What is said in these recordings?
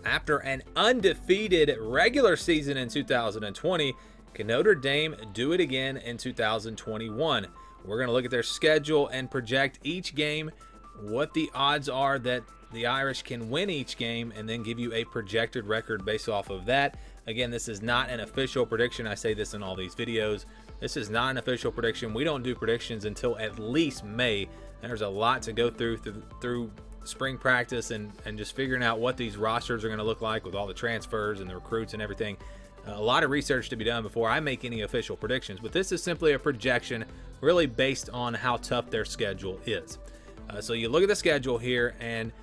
After an undefeated regular season in 2020, can Notre Dame do it again in 2021? We're going to look at their schedule and project each game, what the odds are that the Irish can win each game, and then give you a projected record based off of that. Again, this is not an official prediction. I say this in all these videos. This is not an official prediction. We don't do predictions until at least May, and there's a lot to go through spring practice and just figuring out what these rosters are going to look like with all the transfers and the recruits and everything. A lot of research to be done before I make any official predictions, but this is simply a projection really based on how tough their schedule is. So you look at the schedule here, and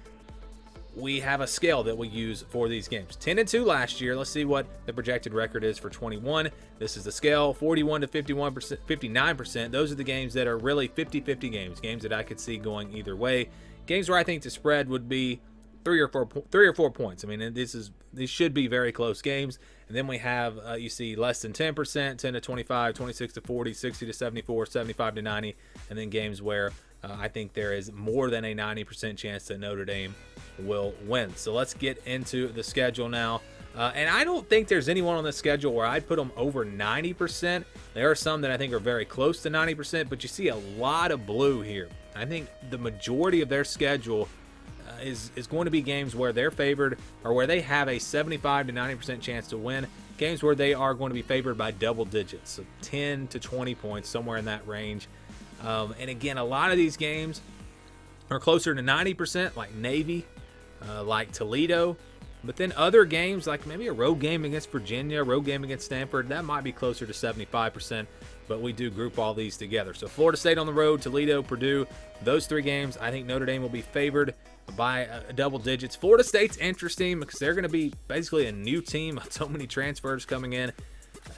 we have a scale that we use for these games. 10-2 last year. Let's see what the projected record is for 21. This is the scale, 41 to 51%, 59%. Those are the games that are really 50-50 games that I could see going either way. Games where I think the spread would be 3 or 4 points. I mean, these should be very close games. And then we have, you see less than 10%, 10 to 25, 26 to 40, 60 to 74, 75 to 90. And then games where I think there is more than a 90% chance that Notre Dame will win. So let's get into the schedule now. And I don't think there's anyone on the schedule where I'd put them over 90%. There are some that I think are very close to 90%, but you see a lot of blue here. I think the majority of their schedule is going to be games where they're favored or where they have a 75 to 90% chance to win. Games where they are going to be favored by double digits, so 10 to 20 points, somewhere in that range. And again, a lot of these games are closer to 90%, like Navy, like Toledo. But then other games, like maybe a road game against Virginia, a road game against Stanford, that might be closer to 75%, but we do group all these together. So Florida State on the road, Toledo, Purdue, those 3 games, I think Notre Dame will be favored by double digits. Florida State's interesting because they're going to be basically a new team, so many transfers coming in.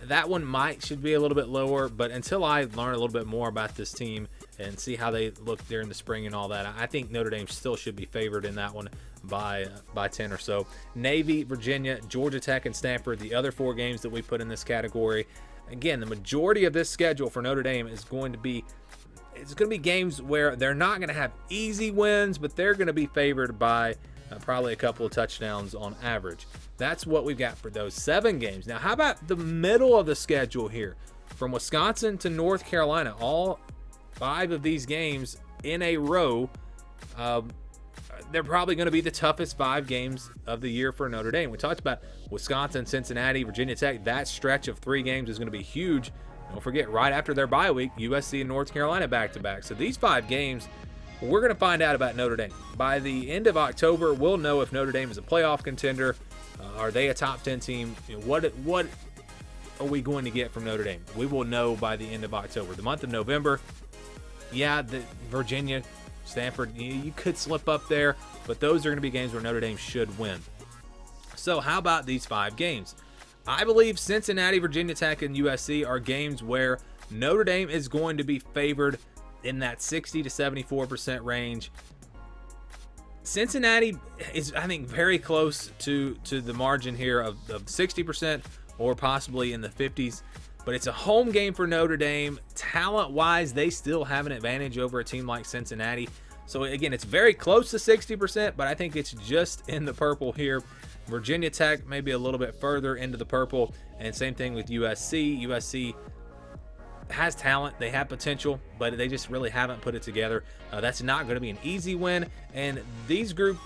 That one should be a little bit lower, but until I learn a little bit more about this team and see how they look during the spring and all that, I think Notre Dame still should be favored in that one by 10 or so. Navy, Virginia, Georgia Tech, and Stanford, the other 4 games that we put in this category. Again, the majority of this schedule for Notre Dame is going to be games where they're not going to have easy wins, but they're going to be favored by probably a couple of touchdowns on average. That's what we've got for those 7 games. Now, how about the middle of the schedule here? From Wisconsin to North Carolina, all 5 of these games in a row, they're probably going to be the toughest 5 games of the year for Notre Dame. We talked about Wisconsin, Cincinnati, Virginia Tech. That stretch of 3 games is going to be huge. Don't forget, right after their bye week, USC and North Carolina back-to-back. So these 5 games, we're going to find out about Notre Dame. By the end of October, we'll know if Notre Dame is a playoff contender. Are they a top 10 team? What are we going to get from Notre Dame? We will know by the end of October. The month of November, yeah, the Virginia, Stanford, you could slip up there, but those are going to be games where Notre Dame should win. So how about these 5 games? I believe Cincinnati, Virginia Tech, and USC are games where Notre Dame is going to be favored in that 60 to 74% range. Cincinnati is, I think, very close to the margin here of 60% or possibly in the 50s. But it's a home game for Notre Dame. Talent-wise, they still have an advantage over a team like Cincinnati. So, again, it's very close to 60%, but I think it's just in the purple here. Virginia Tech maybe a little bit further into the purple, and same thing with USC. USC has talent, they have potential, but they just really haven't put it together. That's not going to be an easy win, and this group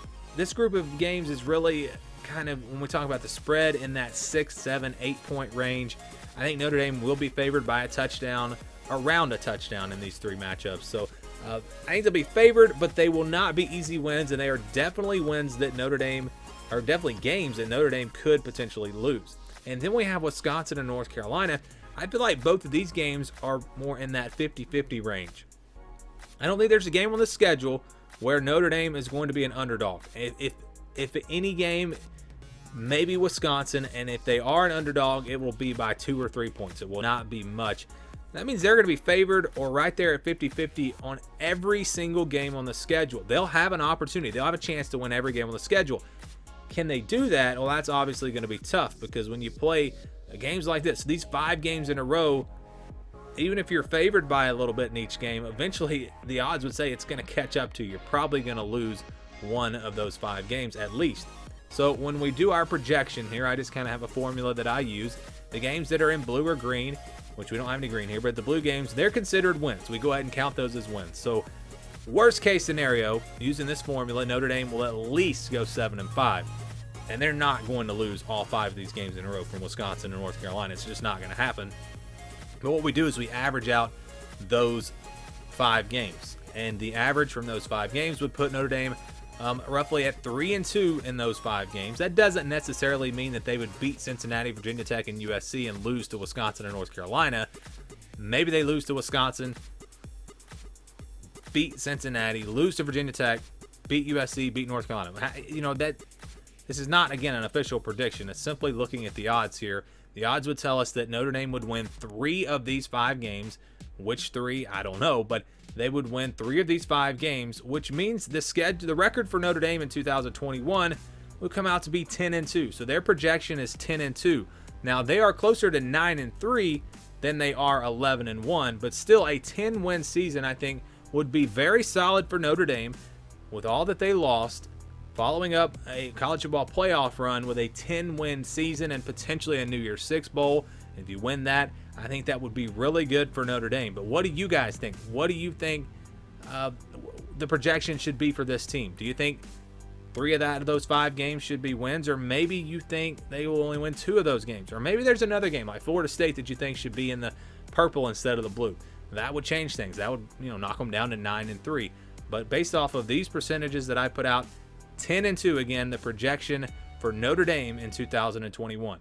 of games is really kind of, when we talk about the spread, in that 6, 7, 8 point range. I think Notre Dame will be favored by a touchdown, around a touchdown in these 3 matchups. So I think they'll be favored, but they will not be easy wins, and they are definitely wins that Notre Dame, or definitely games that Notre Dame could potentially lose. And then we have Wisconsin and North Carolina. I feel like both of these games are more in that 50-50 range. I don't think there's a game on the schedule where Notre Dame is going to be an underdog. If any game, maybe Wisconsin, and if they are an underdog, it will be by 2 or 3 points. It will not be much. That means they're going to be favored or right there at 50-50 on every single game on the schedule. They'll have an opportunity. They'll have a chance to win every game on the schedule. Can they do that? Well, that's obviously going to be tough, because when you play games like this, these 5 games in a row, even if you're favored by a little bit in each game, eventually the odds would say it's going to catch up to you. You're probably going to lose one of those 5 games at least. So when we do our projection here, I just kind of have a formula that I use. The games that are in blue or green, which we don't have any green here, but the blue games, they're considered wins. We go ahead and count those as wins. So worst case scenario, using this formula, Notre Dame will at least go 7-5. And they're not going to lose all 5 of these games in a row from Wisconsin and North Carolina. It's just not going to happen. But what we do is we average out those 5 games. And the average from those 5 games would put Notre Dame roughly at 3-2 in those 5 games. That doesn't necessarily mean that they would beat Cincinnati, Virginia Tech, and USC and lose to Wisconsin and North Carolina. Maybe they lose to Wisconsin, beat Cincinnati, lose to Virginia Tech, beat USC, beat North Carolina. You know, that this is not, again, an official prediction. It's simply looking at the odds here. The odds would tell us that Notre Dame would win 3 of these 5 games. Which 3? I don't know, but they would win 3 of these 5 games, which means the record for Notre Dame in 2021 would come out to be 10-2. So their projection is 10-2. Now they are closer to 9-3 than they are 11-1, but still a 10-win season I think would be very solid for Notre Dame with all that they lost, following up a college football playoff run with a 10-win season and potentially a New Year's Six bowl. If you win that, I think that would be really good for Notre Dame. But what do you guys think? What do you think the projection should be for this team? Do you think 3 of those 5 games should be wins, or maybe you think they will only win 2 of those games, or maybe there's another game like Florida State that you think should be in the purple instead of the blue? That would change things. That would, knock them down to 9-3. But based off of these percentages that I put out, 10-2 again, the projection for Notre Dame in 2021.